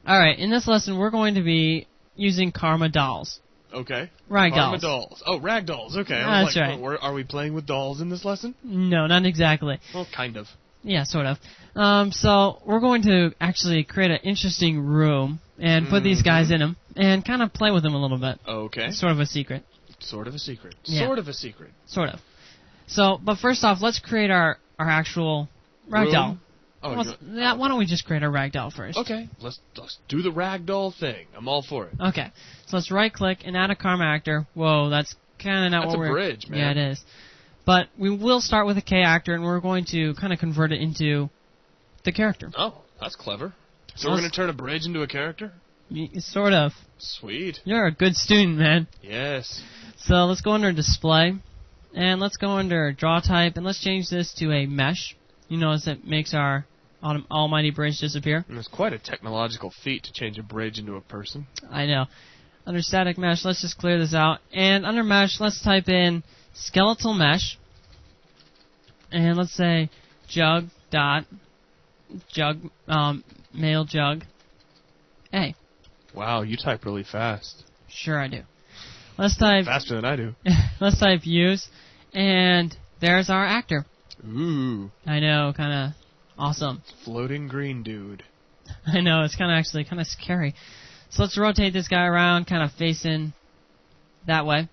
Alright, in this lesson, we're going to be using Karma dolls. Okay. Rag Karma dolls. dolls. Oh, rag dolls. Okay. That's right. Are we playing with dolls in this lesson? No, not exactly. Well, kind of. Yeah, sort of. So we're going to actually create an interesting room and put these guys in them and kind of play with them a little bit. Okay. Sort of a secret. Sort of a secret. Yeah. Sort of a secret. Sort of. So, but first off, let's create our actual ragdoll. Oh, why don't we just create our ragdoll first? Okay. Let's do the ragdoll thing. I'm all for it. Okay. So let's right-click and add a Karma actor. Whoa, that's kind of not That's what a we're... bridge, man. Yeah, it is. But we will start with a K actor, and we're going to kind of convert it into the character. Oh, that's clever. So we're going to turn a bridge into a character? Sort of. Sweet. You're a good student, man. Yes. So let's go under Display, and let's go under Draw Type, and let's change this to a Mesh. You notice it makes our almighty bridge disappear. And it's quite a technological feat to change a bridge into a person. I know. Under Static Mesh, let's just clear this out. And under Mesh, let's type in Skeletal Mesh. And let's say male jug A. Wow, you type really fast. Sure I do. Let's type... Faster than I do. Let's type use. And there's our actor. Ooh. I know, kind of awesome. Floating green dude. I know, it's actually kind of scary. So let's rotate this guy around, kind of facing that way.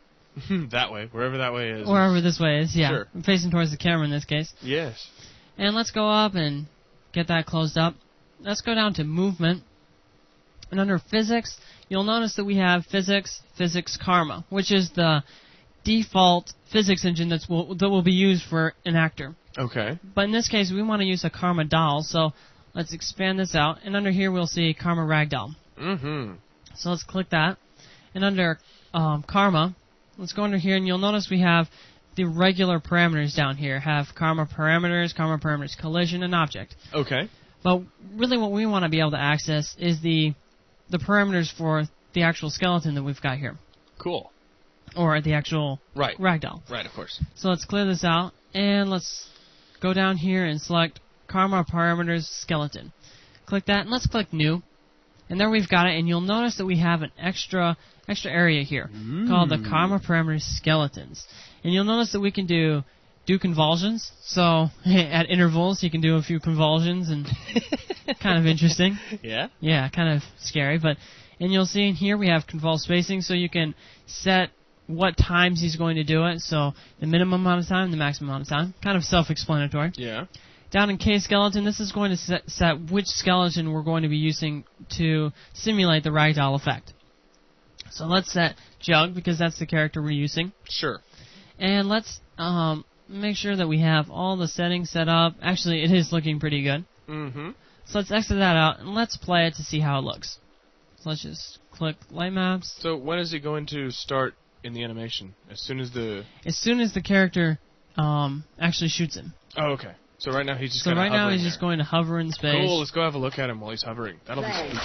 That way, wherever that way is. Wherever this way is, yeah. Sure. I'm facing towards the camera in this case. Yes. And let's go up and get that closed up. Let's go down to Movement. And under Physics, you'll notice that we have Physics Karma, which is the default physics engine that will be used for an actor. Okay. But in this case, we want to use a Karma doll, so let's expand this out. And under here, we'll see Karma Ragdoll. Mm-hmm. So let's click that. And under Karma, let's go under here, and you'll notice we have the regular parameters down here. Have Karma Parameters Collision, and Object. Okay. But really what we want to be able to access is the parameters for the actual skeleton that we've got here. Cool. Or the actual ragdoll. Right, of course. So let's clear this out, and let's go down here and select Karma Parameters Skeleton. Click that, and let's click New. And there we've got it, and you'll notice that we have an extra area here called the Karma Parameters Skeletons. And you'll notice that we can do convulsions. So at intervals, you can do a few convulsions, and kind of interesting. Yeah? Yeah, kind of scary. And you'll see in here we have convulse spacing, so you can set what times he's going to do it. So the minimum amount of time, the maximum amount of time. Kind of self-explanatory. Yeah. Down in K skeleton, this is going to set which skeleton we're going to be using to simulate the ragdoll effect. So let's set Jug, because that's the character we're using. Sure. And let's make sure that we have all the settings set up. Actually, it is looking pretty good. Mm-hmm. So let's exit that out, and let's play it to see how it looks. So let's just click Light Maps. So when is it going to start in the animation? As soon as the character actually shoots him. Oh, okay. So right now he's just So right now he's just going to hover in space. Cool, let's go have a look at him while he's hovering. That'll be spooky.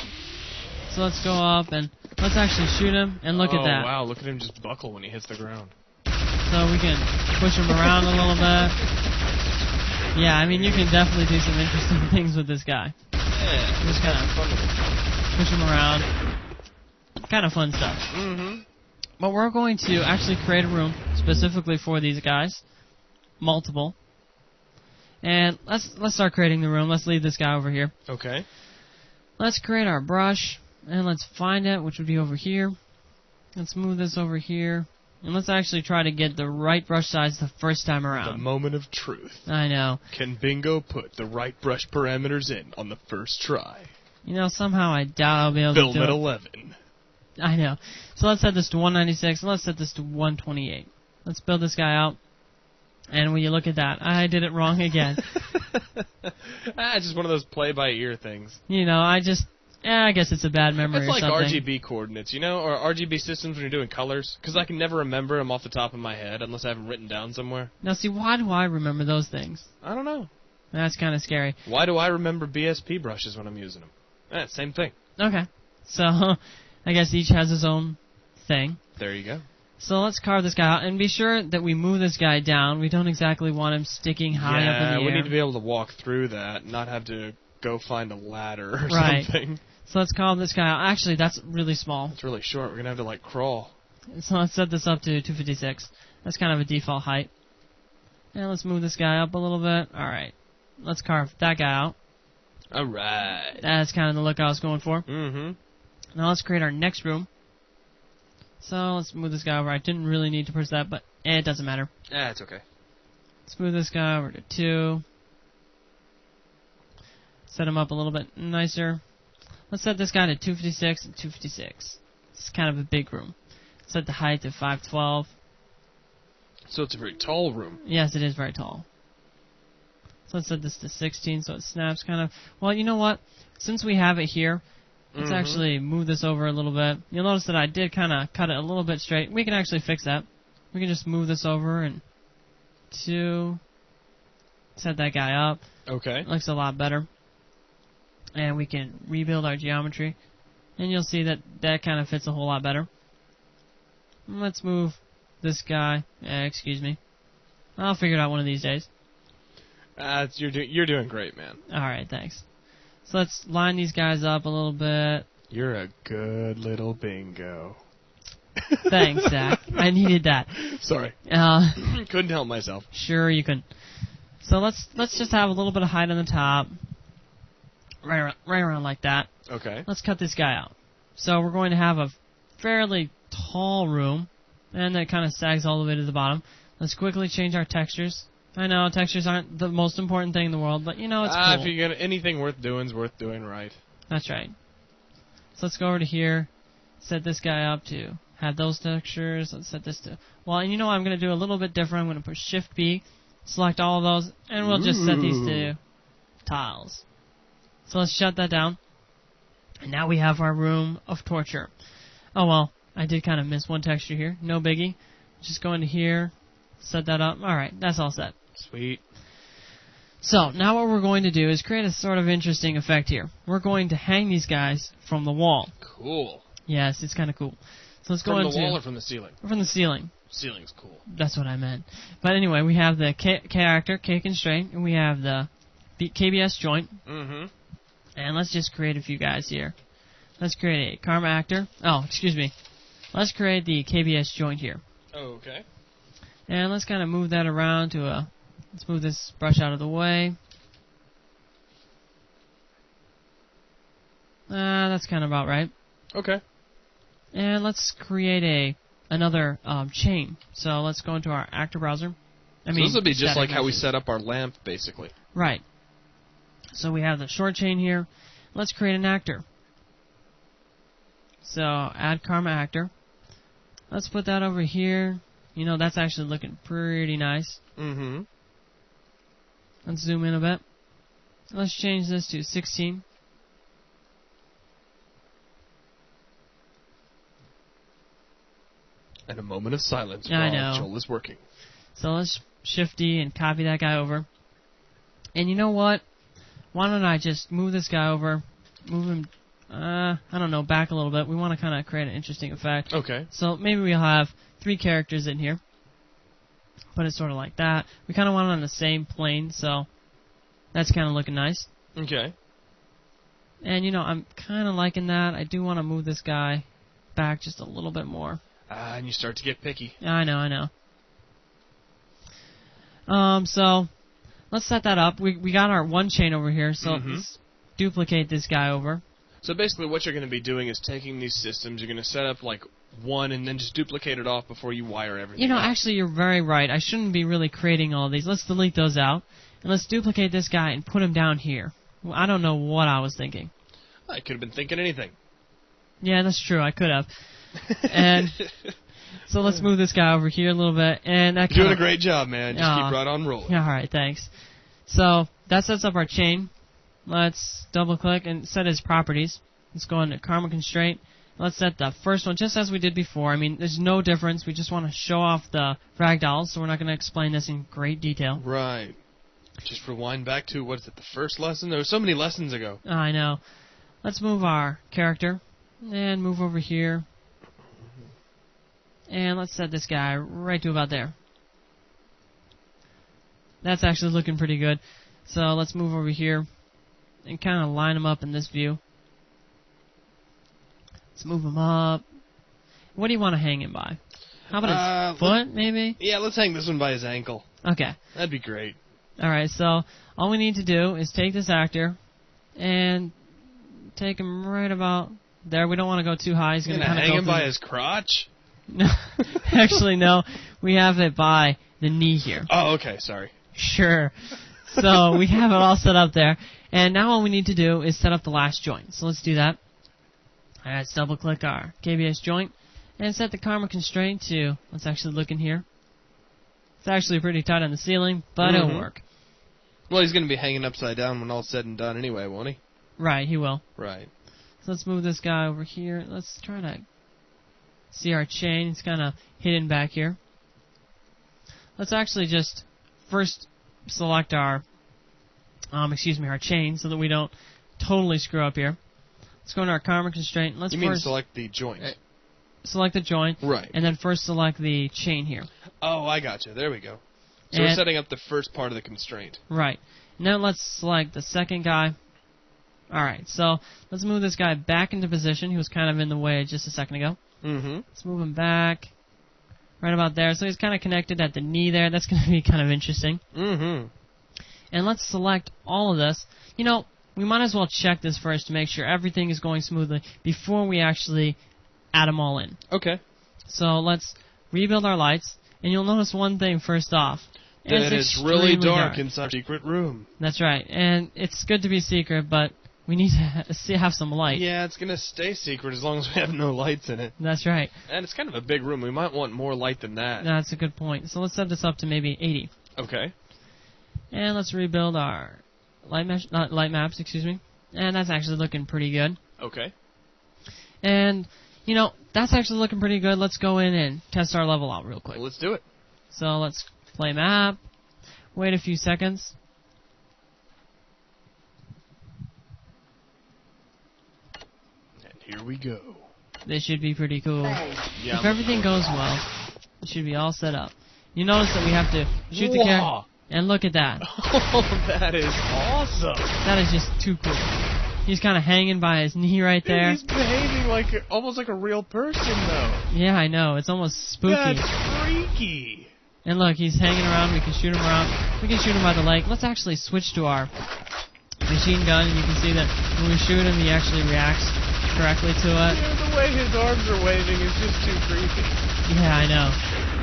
So let's go up and let's actually shoot him, and look at that. Oh, wow, look at him just buckle when he hits the ground. So we can push him around a little bit. Yeah, I mean, you can definitely do some interesting things with this guy. Yeah, just kind of fun with him. Push him around. Kind of fun stuff. Mm-hmm. But we're going to actually create a room specifically for these guys. Multiple. And let's start creating the room. Let's leave this guy over here. Okay. Let's create our brush, and let's find it, which would be over here. Let's move this over here. And let's actually try to get the right brush size the first time around. The moment of truth. I know. Can Bingo put the right brush parameters in on the first try? You know, somehow I doubt I'll be able to do it. Film at 11. I know. So let's set this to 196, and let's set this to 128. Let's build this guy out. And when you look at that, I did it wrong again. Just one of those play-by-ear things. You know, I guess it's a bad memory It's like or something. RGB coordinates, you know, or RGB systems when you're doing colors, because I can never remember them off the top of my head unless I have them written down somewhere. Now, see, why do I remember those things? I don't know. That's kind of scary. Why do I remember BSP brushes when I'm using them? Same thing. Okay. So, I guess each has his own thing. There you go. So let's carve this guy out, and be sure that we move this guy down. We don't exactly want him sticking high up in the air. Yeah, we need to be able to walk through that, not have to go find a ladder or right. something. So let's call this guy out. Actually, that's really small. It's really short. We're going to have to, like, crawl. So let's set this up to 256. That's kind of a default height. And let's move this guy up a little bit. Alright. Let's carve that guy out. Alright. That's kind of the look I was going for. Mm-hmm. Now let's create our next room. So let's move this guy over. I didn't really need to push that, but it doesn't matter. It's okay. Let's move this guy over to 2. Set him up a little bit nicer. Let's set this guy to 256 and 256. It's kind of a big room. Set the height to 512. So it's a very tall room. Yes, it is very tall. So let's set this to 16 so it snaps kind of. Well, you know what? Since we have it here, let's actually move this over a little bit. You'll notice that I did kind of cut it a little bit straight. We can actually fix that. We can just move this over and 2. Set that guy up. Okay. Looks a lot better. And we can rebuild our geometry. And you'll see that that kind of fits a whole lot better. Let's move this guy. Excuse me. I'll figure it out one of these days. You're doing great, man. Alright, thanks. So let's line these guys up a little bit. You're a good little bingo. Thanks, Zach. I needed that. Sorry. Couldn't help myself. Sure, you can. So let's just have a little bit of height on the top. Right around like that. Okay. Let's cut this guy out. So we're going to have a fairly tall room, and then it kind of sags all the way to the bottom. Let's quickly change our textures. I know textures aren't the most important thing in the world, but you know it's cool. If you get anything worth doing right. That's right. So let's go over to here, set this guy up to have those textures. Let's set this to... Well, and you know what I'm going to do a little bit different. I'm going to push Shift-B, select all of those, and we'll just set these to tiles. So let's shut that down. And now we have our room of torture. Oh well, I did kind of miss one texture here. No biggie. Just go into here, set that up. Alright, that's all set. Sweet. So, now what we're going to do is create a sort of interesting effect here. We're going to hang these guys from the wall. Cool. Yes, it's kind of cool. So let's go into... From the wall or from the ceiling? From the ceiling. Ceiling's cool. That's what I meant. But anyway, we have the character, K constraint, and we have the KBS joint. Mm-hmm. And let's just create a few guys here. Let's create a karma actor. Oh, excuse me. Let's create the KBS joint here. Oh, okay. And let's kind of move that around to a... Let's move this brush out of the way. That's kind of about right. Okay. And let's create another chain. So let's go into our actor browser. So this will be just like how we set up our lamp, basically. Right. So we have the short chain here. Let's create an actor. So add karma actor. Let's put that over here. You know, that's actually looking pretty nice. Mm-hmm. Let's zoom in a bit. Let's change this to 16. And a moment of silence I while know. Joel is working. So let's Shift-D and copy that guy over. And you know what? Why don't I just move this guy over, move him, I don't know, back a little bit. We want to kind of create an interesting effect. Okay. So maybe we'll have 3 characters in here. Put it sort of like that. We kind of want it on the same plane, so that's kind of looking nice. Okay. And, you know, I'm kind of liking that. I do want to move this guy back just a little bit more. And you start to get picky. I know. So let's set that up. We got our one chain over here, so let's duplicate this guy over. So basically what you're going to be doing is taking these systems, you're going to set up like one and then just duplicate it off before you wire everything. You know, out. actually you're very right. I shouldn't be really creating all these. Let's delete those out. And let's duplicate this guy and put him down here. Well, I don't know what I was thinking. I could have been thinking anything. Yeah, that's true. I could have. And so let's move this guy over here a little bit. And that You're doing a great job, man. Just Aw. keep right on rolling. Yeah, alright, thanks. So that sets up our chain. Let's double click and set its properties. Let's go into karma constraint. Let's set the first one just as we did before. I mean, there's no difference. We just want to show off the ragdolls, so we're not going to explain this in great detail. Right. Just rewind back to, what is it, the first lesson? There were so many lessons ago. I know. Let's move our character and move over here. And let's set this guy right to about there. That's actually looking pretty good. So let's move over here and kind of line them up in this view. Let's move him up. What do you want to hang him by? How about his foot, maybe? Yeah, let's hang this one by his ankle. Okay. That'd be great. Alright, so all we need to do is take this actor and take him right about there. We don't want to go too high. He's going to kind of hang him by his crotch? No, actually, no. We have it by the knee here. Oh, okay, sorry. Sure. So we have it all set up there. And now all we need to do is set up the last joint. So let's do that. Alright, let's double click our KBS joint and set the karma constraint to, let's actually look in here. It's actually pretty tight on the ceiling, but it'll work. Well, he's going to be hanging upside down when all's said and done anyway, won't he? Right, he will. Right. So let's move this guy over here. Let's try to see our chain. It's kind of hidden back here. Let's actually just first select our, our chain so that we don't totally screw up here. Let's go into our karma constraint. Let's first select the joint. Select the joint. Right. And then first select the chain here. Oh, I gotcha. There we go. So we're setting up the first part of the constraint. Right. Now let's select the second guy. Alright, so let's move this guy back into position. He was kind of in the way just a second ago. Let's move him back. Right about there. So he's kind of connected at the knee there. That's going to be kind of interesting. And let's select all of this. You know, we might as well check this first to make sure everything is going smoothly before we actually add them all in. Okay. So let's rebuild our lights. And you'll notice one thing first off. That it's really dark inside our secret room. That's right. And it's good to be secret, but we need to have some light. Yeah, it's going to stay secret as long as we have no lights in it. That's right. And it's kind of a big room. We might want more light than that. That's a good point. So let's set this up to maybe 80. Okay. And let's rebuild our light maps, And that's actually looking pretty good. Okay. And, you know, that's actually looking pretty good. Let's go in and test our level out real quick. Well, let's do it. So let's play map. Wait a few seconds. And here we go. This should be pretty cool. Yeah, if everything goes well, it should be all set up. You notice that we have to shoot the camera. And look at that. Oh, that is awesome. That is just too cool. He's kind of hanging by his knee right there. He's behaving like almost like a real person, though. Yeah, I know. It's almost spooky. That's freaky. And look, he's hanging around. We can shoot him around. We can shoot him by the leg. Let's actually switch to our machine gun, and you can see that when we shoot him, he actually reacts correctly to it. Yeah, the way his arms are waving is just too creepy. Yeah, I know.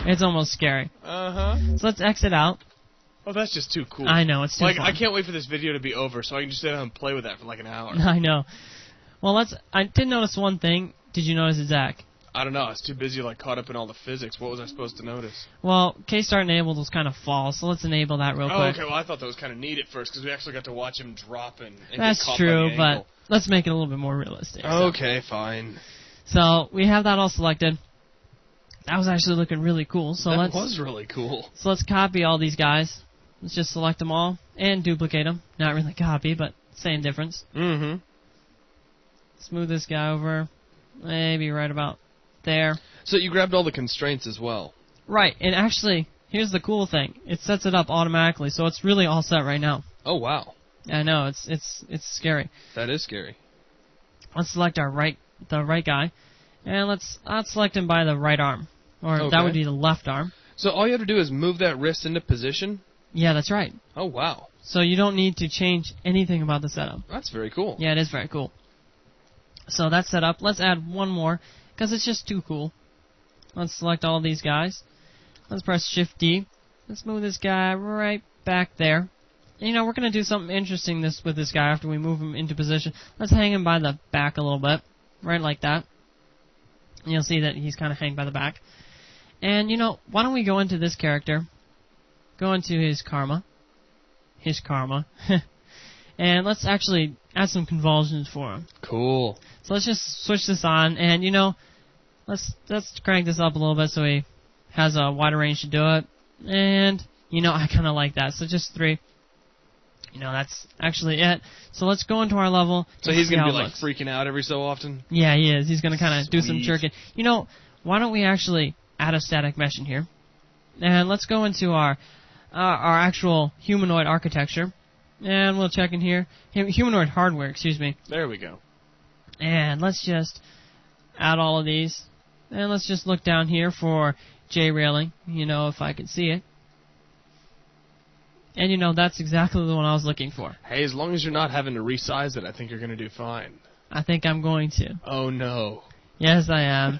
It's almost scary. So let's exit out. Oh, that's just too cool. I know, it's too fun. I can't wait for this video to be over so I can just sit down and play with that for like an hour. I know. Well, I did notice one thing. Did you notice it, Zach? I don't know. I was too busy, caught up in all the physics. What was I supposed to notice? Well, K-Start enabled was kind of false, so let's enable that real quick. Oh, okay. Well, I thought that was kind of neat at first because we actually got to watch him drop and that's get caught true, by the but angle. let's make it a little bit more realistic. Okay, fine. So we have that all selected. That was actually looking really cool. So that was really cool. So let's copy all these guys. Let's just select them all and duplicate them. Not really copy, but same difference. Let's move this guy over, maybe right about there. So you grabbed all the constraints as well. Right, and actually, here's the cool thing. It sets it up automatically, so it's really all set right now. Oh, wow. I know, it's scary. That is scary. Let's select the right guy, and let's select him by the right arm. Or that would be the left arm. So all you have to do is move that wrist into position? Yeah, that's right. Oh, wow. So you don't need to change anything about the setup. That's very cool. Yeah, it is very cool. So that's set up. Let's add one more, because it's just too cool. Let's select all these guys. Let's press Shift-D. Let's move this guy right back there. And, you know, we're going to do something interesting with this guy after we move him into position. Let's hang him by the back a little bit. Right like that. And you'll see that he's kind of hanging by the back. And, you know, why don't we go into this character, go into his karma, and let's actually add some convulsions for him. Cool. So let's just switch this on, and, you know, let's crank this up a little bit so he has a wider range to do it. And, you know, I kind of like that. So just 3. You know, that's actually it. So let's go into our level. So he's going to be, freaking out every so often? Yeah, he is. He's going to kind of do some jerking. You know, why don't we actually add a static mesh in here? And let's go into our actual humanoid architecture. And we'll check in here. Humanoid hardware, excuse me. There we go. And let's just add all of these. And let's just look down here for J railing, if I can see it. And that's exactly the one I was looking for. Hey, as long as you're not having to resize it, I think you're going to do fine. I think I'm going to. Oh, no. Yes, I am.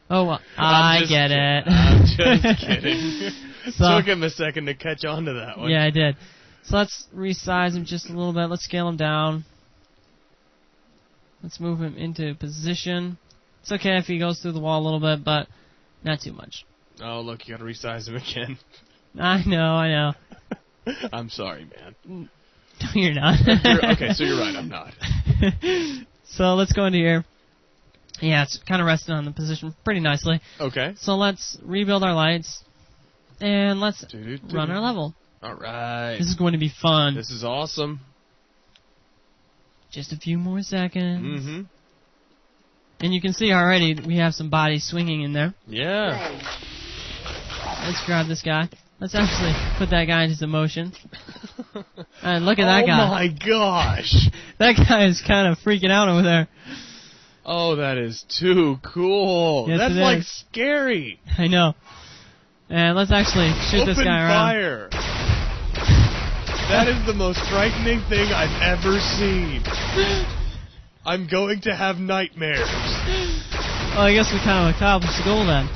Oh, well, I get it. I'm just kidding. So, took him a second to catch on to that one. Yeah, I did. So let's resize him just a little bit. Let's scale him down. Let's move him into position. It's okay if he goes through the wall a little bit, but not too much. Oh, look, you got to resize him again. I know. I'm sorry, man. No, you're not. Okay, so you're right, I'm not. So let's go into here. Yeah, it's kind of resting on the position pretty nicely. Okay. So let's rebuild our lights, and let's run our level. All right. This is going to be fun. This is awesome. Just a few more seconds. Mm-hmm. And you can see already we have some bodies swinging in there. Yeah. Let's grab this guy. Let's actually put that guy into some motion. And look at that guy. Oh my gosh. That guy is kind of freaking out over there. Oh, that is too cool. Yes, That's it like is. scary. I know. And let's actually shoot this guy around. Fire. That is the most frightening thing I've ever seen. I'm going to have nightmares. Well, I guess we kind of accomplished the goal then.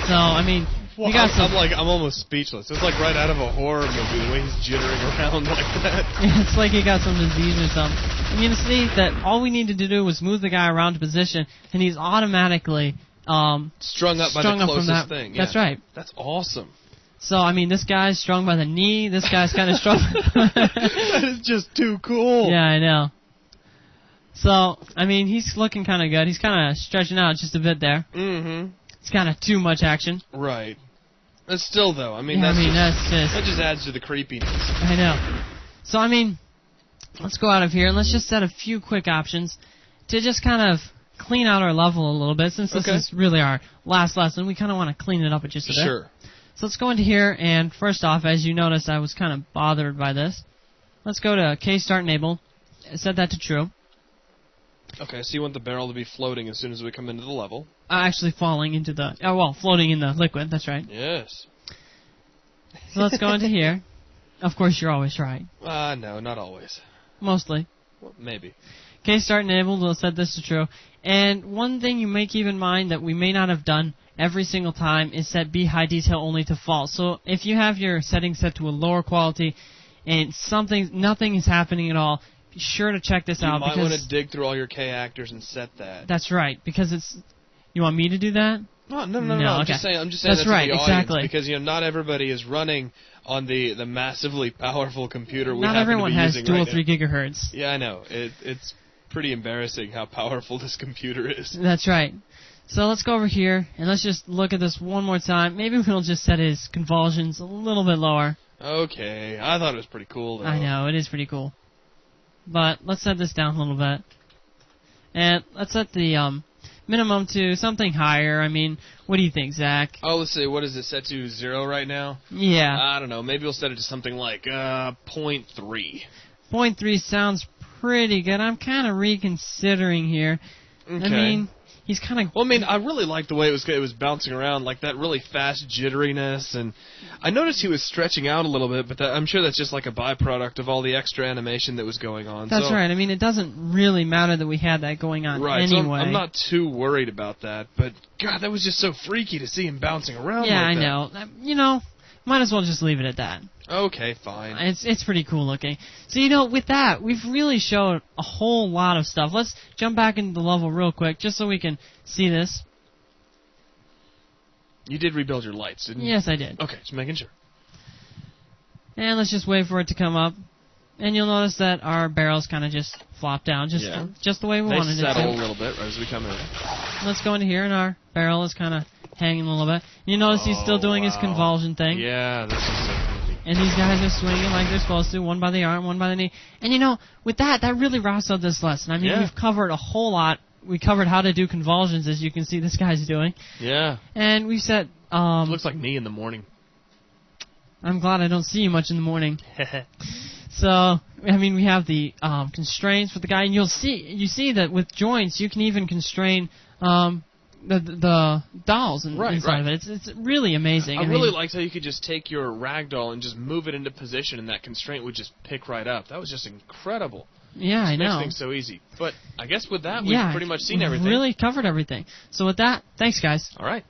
So, I mean, we got some... I'm almost speechless. It's like right out of a horror movie, the way he's jittering around like that. It's like he got some disease or something. And you see that all we needed to do was move the guy around to position, and he's automatically strung up by the closest thing. Yeah. That's right. That's awesome. So, I mean, this guy's strung by the knee. This guy's kind of strung. That is just too cool. Yeah, I know. So, I mean, he's looking kind of good. He's kind of stretching out just a bit there. Mm-hmm. It's kind of too much action. Right. But still, though, I mean, Yeah, that just adds to the creepiness. I know. So, I mean, let's go out of here and let's just set a few quick options to just kind of clean out our level a little bit. Since this is really our last lesson, we kind of want to clean it up just a bit. Sure. So let's go into here, and first off, as you notice, I was kind of bothered by this. Let's go to K-Start Enable. Set that to true. Okay, so you want the barrel to be floating as soon as we come into the level. Actually falling into the... floating in the liquid, that's right. Yes. So let's go into here. Of course, you're always right. No, not always. Mostly. Well, maybe. K-Start Enabled, we'll set this to true. And one thing you may keep in mind that we may not have done every single time is set Be High Detail only to false. So if you have your settings set to a lower quality and nothing is happening at all, be sure to check this out. You might want to dig through all your K actors and set that. That's right, because it's... You want me to do that? No. Okay. I'm just saying that's right, to the exactly. Audience, because not everybody is running on the massively powerful computer we not happen everyone to be has using dual right 3 gigahertz. Yeah, I know. It's pretty embarrassing how powerful this computer is. That's right. So let's go over here and let's just look at this one more time. Maybe we'll just set his convulsions a little bit lower. Okay, I thought it was pretty cool, though. I know, it is pretty cool. But let's set this down a little bit. And let's set the minimum to something higher. I mean, what do you think, Zach? Oh, let's see. What is it set to? 0 right now? Yeah. I don't know. Maybe we'll set it to something like 0.3. 0.3 sounds pretty good. I'm kind of reconsidering here. Okay. I mean, he's kind of... Well, I mean, I really liked the way it was bouncing around, like that really fast jitteriness, and I noticed he was stretching out a little bit, but I'm sure that's just like a byproduct of all the extra animation that was going on. That's right. I mean, it doesn't really matter that we had that going on anyway. So I'm not too worried about that, but God, that was just so freaky to see him bouncing around like that. Yeah, I know. You know, might as well just leave it at that. Okay, fine. It's pretty cool looking. So, with that, we've really showed a whole lot of stuff. Let's jump back into the level real quick, just so we can see this. You did rebuild your lights, didn't you? Yes, I did. Okay, just making sure. And let's just wait for it to come up. And you'll notice that our barrels kind of just flop down, just the way we wanted it to. They settle a little bit right as we come in. Let's go into here, and our barrel is kind of hanging a little bit. You notice he's still doing his convulsion thing. Yeah, that's just so creepy. And these guys are swinging like they're supposed to, one by the arm, one by the knee. And with that really wraps up this lesson. I mean, we've covered a whole lot. We covered how to do convulsions, as you can see this guy's doing. Yeah. And we set... it looks like me in the morning. I'm glad I don't see you much in the morning. So, I mean, we have the constraints for the guy, and you see that with joints, you can even constrain the dolls inside of it. It's really amazing. I really liked how you could just take your ragdoll and just move it into position, and that constraint would just pick right up. That was just incredible. Yeah, I know. Makes things so easy. But I guess with that, we've pretty much seen everything. Really covered everything. So with that, thanks, guys. All right.